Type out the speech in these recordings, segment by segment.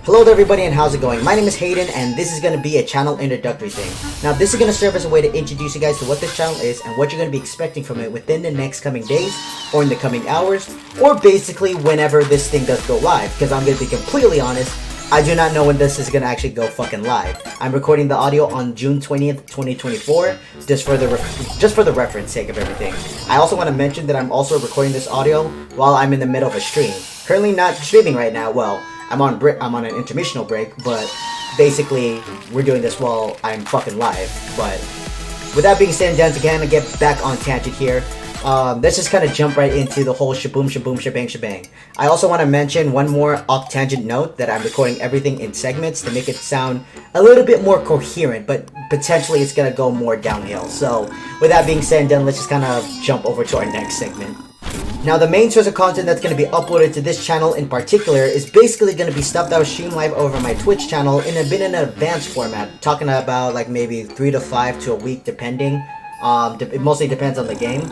Hello there everybody and how's it going? My name is Hayden and this is going to be a channel introductory thing. Now this is going to serve as a way to introduce you guys to what this channel is and what you're going to be expecting from it within the next coming days or in the coming hours or basically whenever this thing does go live, because I'm going to be completely honest, I do not know when this is going to actually go fucking live. I'm recording the audio on June 20th, 2024 just for the reference sake of everything. I also want to mention that I'm also recording this audio while I'm in the middle of a stream. Currently not streaming right now. Well, I'm on an intermissional break, but basically we're doing this while I'm fucking live. But with that being said and done, again, to get back on tangent here, let's just kind of jump right into the whole shaboom shaboom shebang shebang. I also want to mention one more off tangent note that I'm recording everything in segments to make it sound a little bit more coherent, but potentially it's gonna go more downhill. So with that being said and done, let's just kind of jump over to our next segment. Now the main source of content that's going to be uploaded to this channel in particular is basically going to be stuff that was streamed live over my Twitch channel in a bit in an advanced format, talking about like maybe 3 to 5 to a week depending. It mostly depends on the game.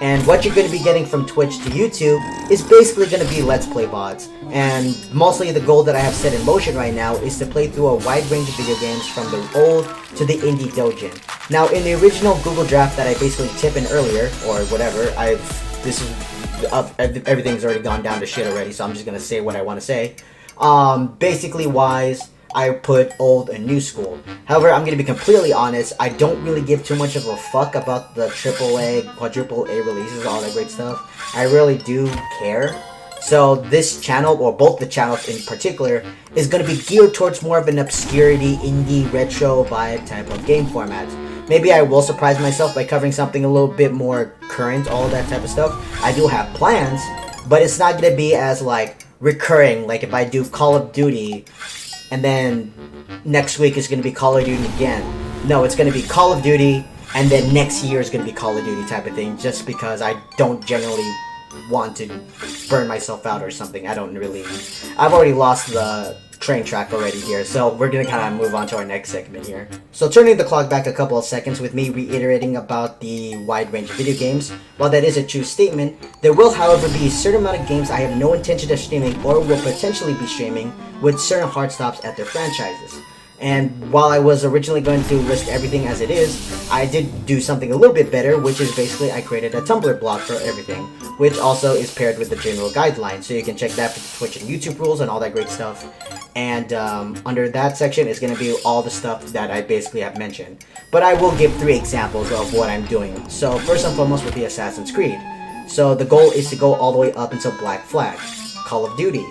And what you're going to be getting from Twitch to YouTube is basically going to be Let's Play VODs. And mostly the goal that I have set in motion right now is to play through a wide range of video games from the old to the indie doujin. Now in the original Google Draft that I basically tipped in earlier, or whatever, everything's already gone down to shit already, so I'm just gonna say what I want to say. Basically wise, I put old and new school. However, I'm gonna be completely honest, I don't really give too much of a fuck about the AAA, quadruple A releases, all that great stuff. I really do care. So this channel, or both the channels in particular, is gonna be geared towards more of an obscurity, indie, retro vibe type of game format. Maybe I will surprise myself by covering something a little bit more current, all that type of stuff. I do have plans, but it's not going to be as like recurring, like if I do Call of Duty and then next week is going to be Call of Duty again. No, it's going to be Call of Duty and then next year is going to be Call of Duty type of thing, just because I don't generally want to burn myself out or something. I've already lost the train track already here, so we're gonna kind of move on to our next segment here. So turning the clock back a couple of seconds with me reiterating about the wide range of video games, while that is a true statement, there will however be a certain amount of games I have no intention of streaming or will potentially be streaming with certain hard stops at their franchises. And while I was originally going to list everything as it is, I did do something a little bit better, which is basically I created a Tumblr blog for everything, which also is paired with the general guidelines, so you can check that for the Twitch and YouTube rules and all that great stuff. And under that section is going to be all the stuff that I basically have mentioned. But I will give 3 examples of what I'm doing. So first and foremost would be Assassin's Creed. So the goal is to go all the way up until Black Flag. Call of Duty.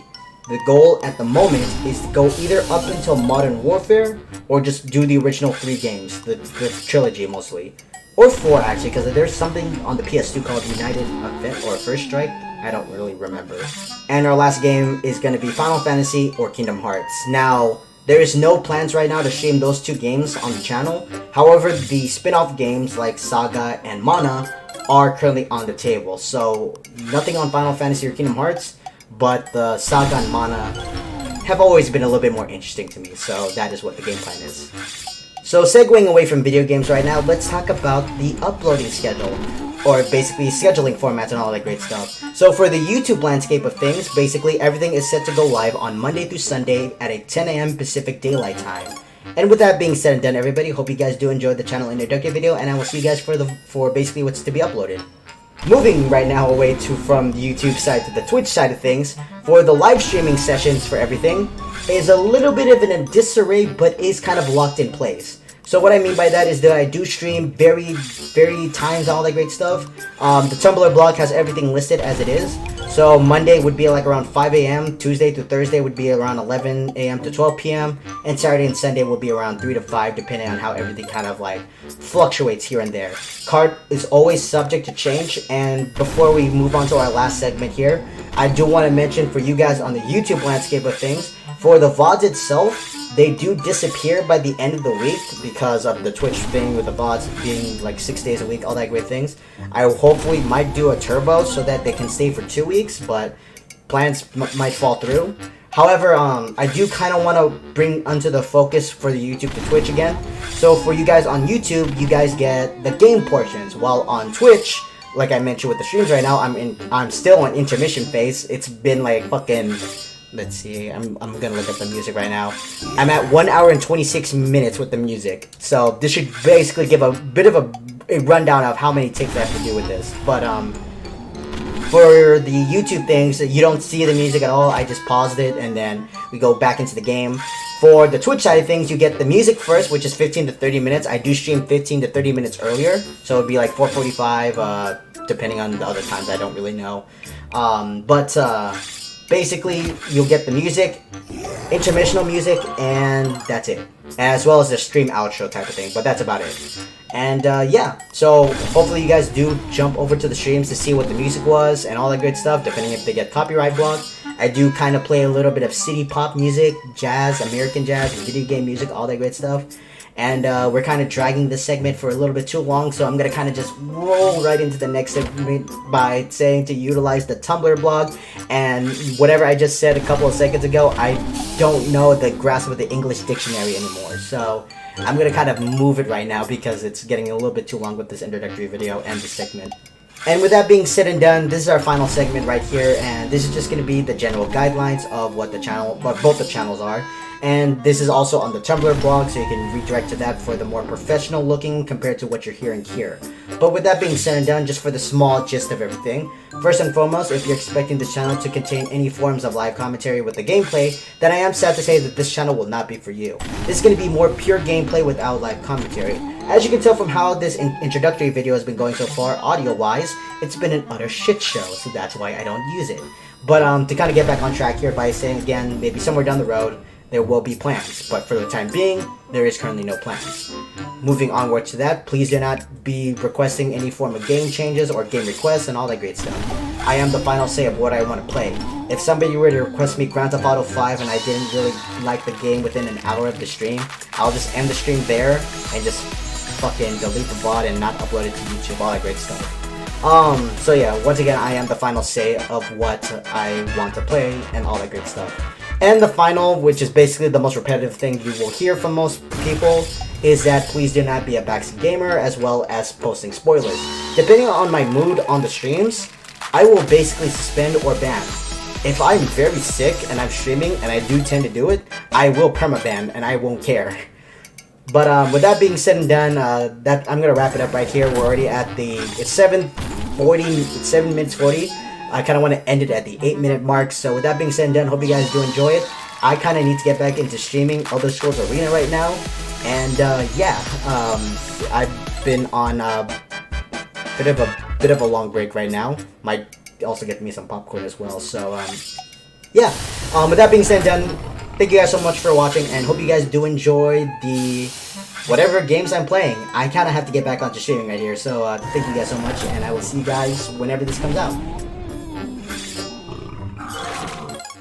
The goal at the moment is to go either up until Modern Warfare or just do the original 3 games, the trilogy mostly. Or 4 actually, because there's something on the PS2 called United Event or First Strike. I don't really remember. And our last game is going to be Final Fantasy or Kingdom Hearts. Now, there is no plans right now to stream those 2 games on the channel. However, the spin-off games like Saga and Mana are currently on the table. So, nothing on Final Fantasy or Kingdom Hearts, but the Saga and Mana have always been a little bit more interesting to me. So, that is what the game plan is. So, segueing away from video games right now, let's talk about the uploading schedule, or basically scheduling formats and all that great stuff. So for the YouTube landscape of things, basically everything is set to go live on Monday through Sunday at a 10 a.m. Pacific Daylight Time. And with that being said and done, everybody, hope you guys do enjoy the channel introductory video, and I will see you guys for basically what's to be uploaded. Moving right now away from the YouTube side to the Twitch side of things, for the live streaming sessions for everything, is a little bit of a disarray, but is kind of locked in place. So what I mean by that is that I do stream very times, all that great stuff. The Tumblr blog has everything listed as it is. So Monday would be like around 5 a.m. Tuesday to Thursday would be around 11 a.m. to 12 p.m. And Saturday and Sunday will be around 3 to 5, depending on how everything kind of like fluctuates here and there. Card is always subject to change. And before we move on to our last segment here, I do want to mention for you guys on the YouTube landscape of things, for the VODs itself, they do disappear by the end of the week because of the Twitch thing with the VODs being like 6 days a week, all that great things. I hopefully might do a turbo so that they can stay for 2 weeks, but plans might fall through. However, I do kind of want to bring onto the focus for the YouTube to Twitch again. So for you guys on YouTube, you guys get the game portions, while on Twitch, like I mentioned with the streams right now, I'm still on intermission phase. It's been like fucking let's see. I'm gonna look at the music right now. I'm at 1 hour and 26 minutes with the music. So this should basically give a bit of a rundown of how many takes I have to do with this. But for the YouTube things, you don't see the music at all. I just paused it and then we go back into the game. For the Twitch side of things, you get the music first, which is 15 to 30 minutes. I do stream 15 to 30 minutes earlier, so it'd be like 4:45, depending on the other times. I don't really know. Basically, you'll get the music, intermissional music, and that's it. As well as the stream outro type of thing, but that's about it. And yeah, so hopefully you guys do jump over to the streams to see what the music was and all that good stuff, depending if they get copyright blocked. I do kind of play a little bit of city pop music, jazz, American jazz, video game music, all that great stuff. And we're kind of dragging this segment for a little bit too long, so I'm going to kind of just roll right into the next segment by saying to utilize the Tumblr blog. And whatever I just said a couple of seconds ago, I don't know the grasp of the English dictionary anymore. So I'm going to kind of move it right now because it's getting a little bit too long with this introductory video and this segment. And with that being said and done, this is our final segment right here, and this is just going to be the general guidelines of what the channel, what both the channels are. And this is also on the Tumblr blog, so you can redirect to that for the more professional looking compared to what you're hearing here. But with that being said and done, just for the small gist of everything, first and foremost, if you're expecting this channel to contain any forms of live commentary with the gameplay, then I am sad to say that this channel will not be for you. This is going to be more pure gameplay without live commentary. As you can tell from how this introductory video has been going so far, audio-wise, it's been an utter shit show, so that's why I don't use it. But to kind of get back on track here by saying again, maybe somewhere down the road, there will be plans, but for the time being, there is currently no plans. Moving onward to that, please do not be requesting any form of game changes or game requests and all that great stuff. I am the final say of what I want to play. If somebody were to request me Grand Theft Auto 5 and I didn't really like the game within an hour of the stream, I'll just end the stream there and just fucking delete the bot and not upload it to YouTube, all that great stuff. So yeah, once again, I am the final say of what I want to play and all that great stuff. And the final, which is basically the most repetitive thing you will hear from most people, is that please do not be a backseat gamer, as well as posting spoilers. Depending on my mood on the streams, I will basically suspend or ban. If I'm very sick and I'm streaming, and I do tend to do it, I will permaban and I won't care. But with that being said and done, that I'm gonna wrap it up right here. We're already at it's 7:40, it's 7 minutes 40. I kind of want to end it at the 8-minute mark. So with that being said and done, hope you guys do enjoy it. I kind of need to get back into streaming Elder Scrolls Arena right now. And yeah, I've been on a bit of a long break right now. Might also get me some popcorn as well. So yeah, with that being said and done, thank you guys so much for watching, and hope you guys do enjoy the whatever games I'm playing. I kind of have to get back onto streaming right here. So thank you guys so much, and I will see you guys whenever this comes out.